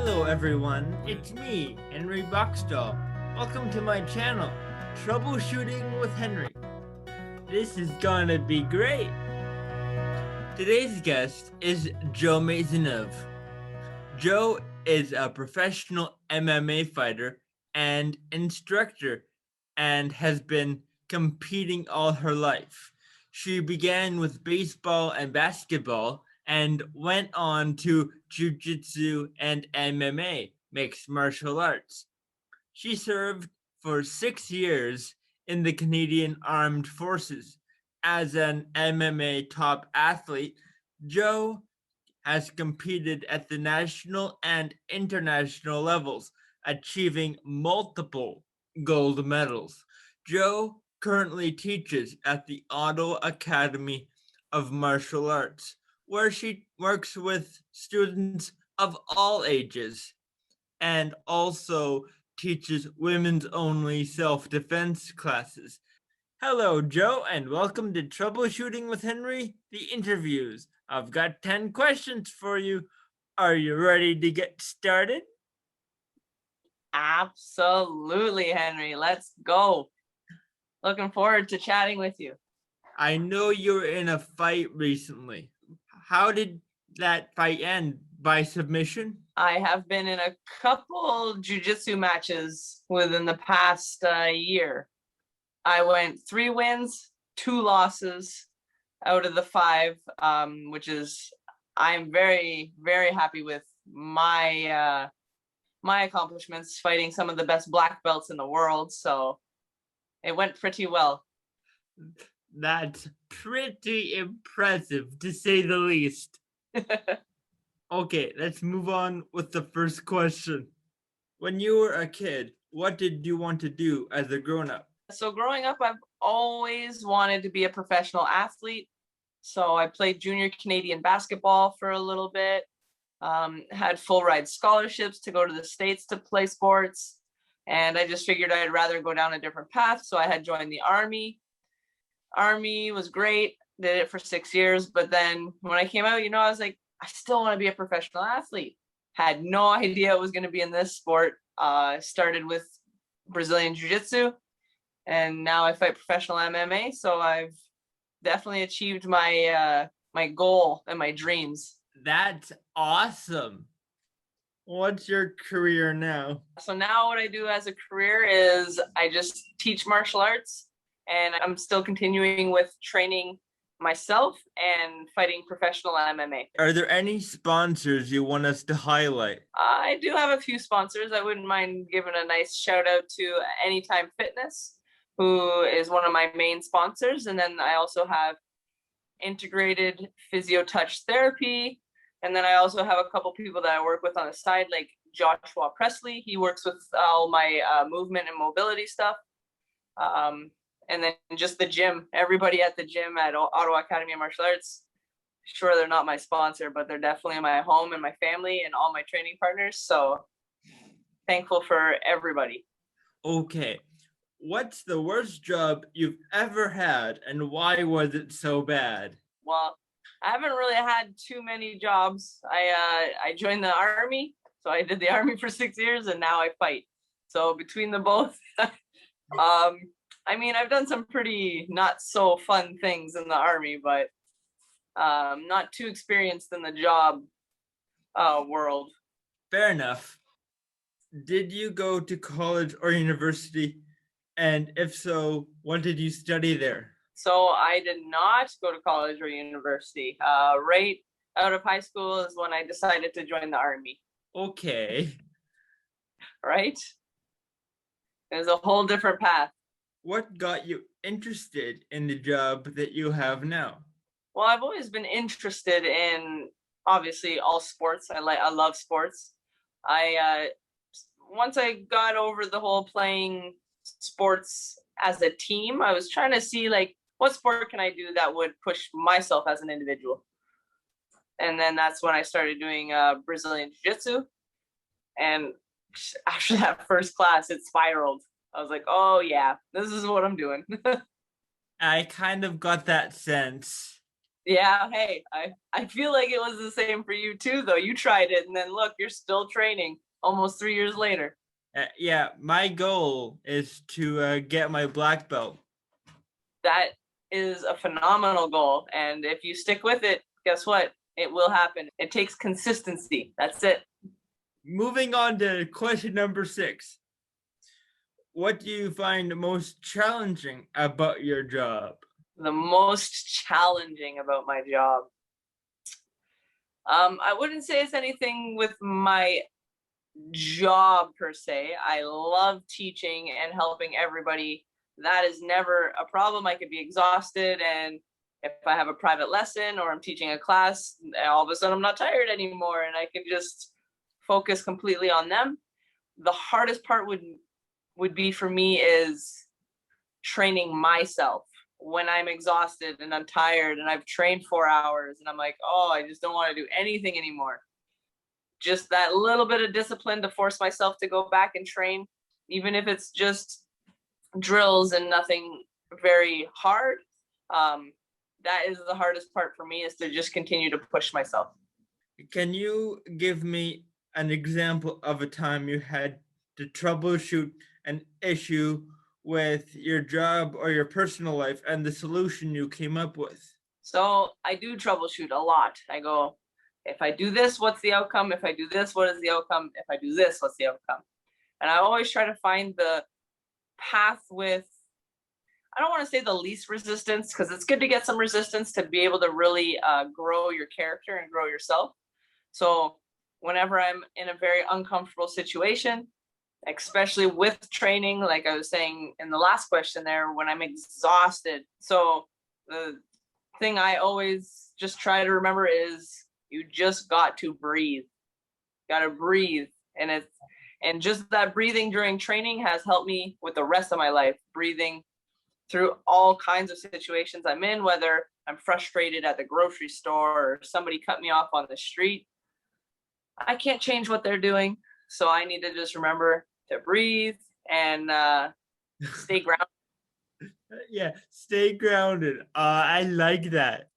Hello everyone, it's me, Henry Boxstall. Welcome to my channel, Troubleshooting with Henry. This is gonna be great. Today's guest is Jo Maisonneuve. Jo is a professional MMA fighter and instructor and has been competing all her life. She began with baseball and basketball and went on to jiu-jitsu and MMA, mixed martial arts. She served for 6 years in the Canadian Armed Forces. As an MMA top athlete, Jo has competed at the national and international levels, achieving multiple gold medals. Jo currently teaches at the Ottawa Academy of Martial Arts, where she works with students of all ages and also teaches women's only self-defense classes. Hello, Jo, and welcome to Troubleshooting with Henry, the interviews. I've got 10 questions for you. Are you ready to get started? Absolutely, Henry. Let's go. Looking forward to chatting with you. I know you were in a fight recently. How did that fight end? By submission? I have been in a couple jiu-jitsu matches within the past year. I went 3 wins, 2 losses out of the 5, which is I'm very, very happy with my accomplishments, fighting some of the best black belts in the world. So it went pretty well. That's pretty impressive, to say the least. Okay, let's move on with the first question. When you were a kid, what did you want to do as a grown-up? So growing up, I've always wanted to be a professional athlete. So I played junior Canadian basketball for a little bit, had full ride scholarships to go to the States to play sports. And I just figured I'd rather go down a different path. So I had joined the Army. Army was great, did it for 6 years. But then when I came out, I was like, I still want to be a professional athlete. Had no idea it was going to be in this sport. Started with Brazilian Jiu-Jitsu, and now I fight professional MMA. So I've definitely achieved my my goal and my dreams. That's awesome. What's your career now? So now what I do as a career is I just teach martial arts, and I'm still continuing with training myself and fighting professional MMA. Are there any sponsors you want us to highlight? I do have a few sponsors. I wouldn't mind giving a nice shout out to Anytime Fitness, who is one of my main sponsors. And then I also have Integrated Physio Touch Therapy. And then I also have a couple people that I work with on the side, like Joshua Presley. He works with all my movement and mobility stuff. And then just the gym, everybody at the gym at Ottawa Academy of Martial Arts. Sure, they're not my sponsor, but they're definitely my home and my family and all my training partners. So thankful for everybody. Okay, what's the worst job you've ever had and why was it so bad? Well, I haven't really had too many jobs. I joined the Army, so I did the Army for 6 years, and now I fight. So between the both, I mean, I've done some pretty not so fun things in the Army, but not too experienced in the job world. Fair enough. Did you go to college or university? And if so, what did you study there? So I did not go to college or university. Right out of high school is when I decided to join the Army. Okay. Right? It was a whole different path. What got you interested in the job that you have now? Well, I've always been interested in, obviously, all sports. I love sports. Once I got over the whole playing sports as a team, I was trying to see like what sport can I do that would push myself as an individual. And then that's when I started doing Brazilian Jiu-Jitsu. And after that first class, it spiraled. I was like, oh yeah, this is what I'm doing. I kind of got that sense. Yeah, hey, I feel like it was the same for you too, though. You tried it, and then look, you're still training almost 3 years later. Yeah, my goal is to get my black belt. That is a phenomenal goal, and if you stick with it, guess what? It will happen. It takes consistency. That's it. Moving on to question number 6. What do you find most challenging about your job? The most challenging about my job. I wouldn't say it's anything with my job per se. I love teaching and helping everybody. That is never a problem. I could be exhausted, and if I have a private lesson or I'm teaching a class, all of a sudden I'm not tired anymore and I can just focus completely on them. The hardest part would be for me is training myself when I'm exhausted and I'm tired and I've trained 4 hours and I'm like, oh, I just don't want to do anything anymore. Just that little bit of discipline to force myself to go back and train, even if it's just drills and nothing very hard. That is the hardest part for me, is to just continue to push myself. Can you give me an example of a time you had to troubleshoot an issue with your job or your personal life and the solution you came up with? So I do troubleshoot a lot. I go, if I do this, what's the outcome? If I do this, what is the outcome? If I do this, what's the outcome? And I always try to find the path with, I don't want to say the least resistance, because it's good to get some resistance to be able to really grow your character and grow yourself. So whenever I'm in a very uncomfortable situation, especially with training, like I was saying in the last question there, when I'm exhausted. So the thing I always just try to remember is you just got to breathe. Got to breathe. And just that breathing during training has helped me with the rest of my life, breathing through all kinds of situations I'm in, whether I'm frustrated at the grocery store or somebody cut me off on the street. I can't change what they're doing, so I need to just remember to breathe and stay grounded. Yeah, stay grounded. I like that.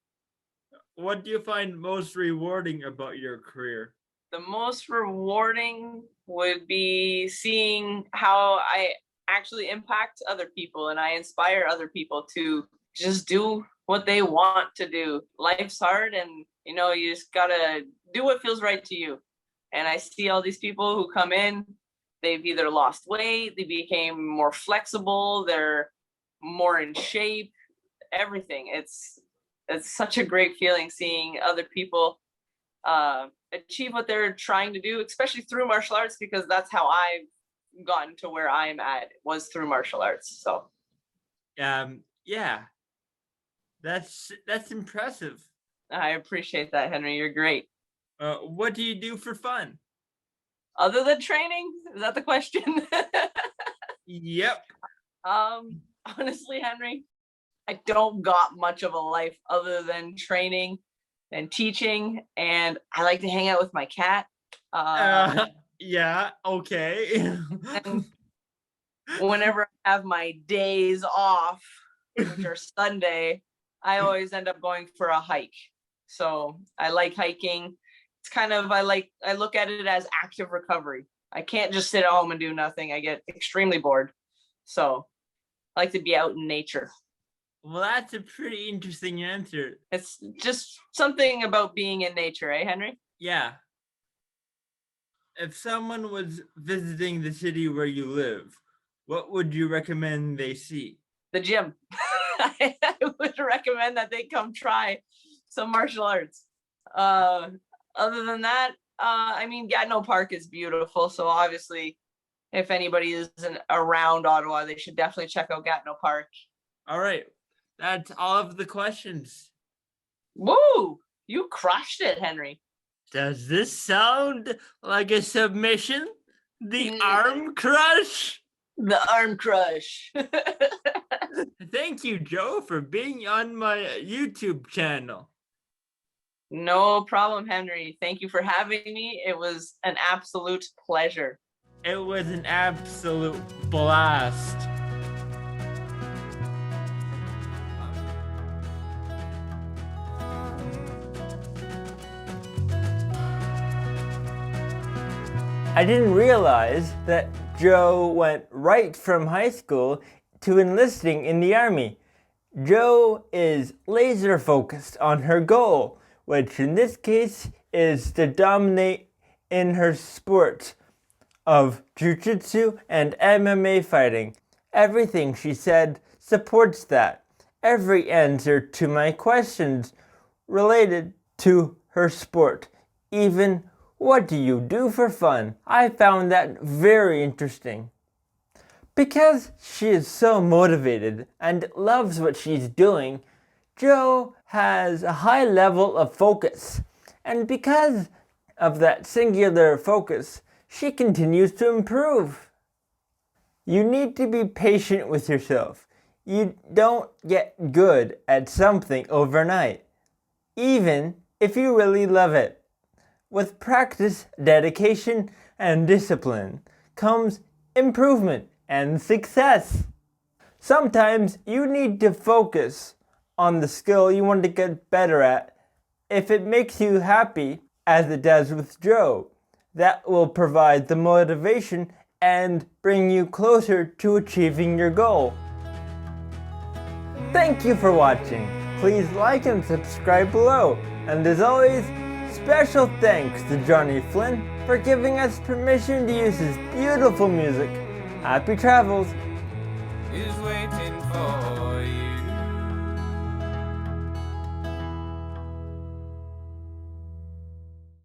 What do you find most rewarding about your career? The most rewarding would be seeing how I actually impact other people and I inspire other people to just do what they want to do. Life's hard, and you just gotta do what feels right to you. And I see all these people who come in, they've either lost weight, they became more flexible, they're more in shape, everything. It's such a great feeling seeing other people achieve what they're trying to do, especially through martial arts, because that's how I've gotten to where I'm at, was through martial arts. So yeah, that's impressive. I appreciate that, Henry. You're great. What do you do for fun? Other than training? Is that the question? Yep. Honestly, Henry, I don't got much of a life other than training and teaching, and I like to hang out with my cat. Yeah, okay. And whenever I have my days off, which are Sunday, I always end up going for a hike. So I like hiking. It's kind of, I look at it as active recovery. I can't just sit at home and do nothing. I get extremely bored. So I like to be out in nature. Well, that's a pretty interesting answer. It's just something about being in nature, eh, Henry? Yeah. If someone was visiting the city where you live, what would you recommend they see? The gym. I would recommend that they come try some martial arts. Other than that, I mean, Gatineau Park is beautiful. So obviously, if anybody isn't around Ottawa, they should definitely check out Gatineau Park. All right. That's all of the questions. Woo! You crushed it, Henry. Does this sound like a submission? The arm crush? The arm crush. Thank you, Jo, for being on my YouTube channel. No problem, Henry. Thank you for having me. It was an absolute pleasure. It was an absolute blast. I didn't realize that Jo went right from high school to enlisting in the Army. Jo is laser focused on her goal, which in this case is to dominate in her sport of jiu-jitsu and MMA fighting. Everything she said supports that. Every answer to my questions related to her sport. Even, what do you do for fun? I found that very interesting. Because she is so motivated and loves what she's doing, Jo has a high level of focus. And because of that singular focus, she continues to improve. You need to be patient with yourself. You don't get good at something overnight, even if you really love it. With practice, dedication, and discipline comes improvement and success. Sometimes you need to focus on the skill you want to get better at. If it makes you happy, as it does with Jo, that will provide the motivation and bring you closer to achieving your goal. Thank you for watching. Please like and subscribe below. And as always, special thanks to Johnny Flynn for giving us permission to use his beautiful music. Happy travels! Is waiting for you.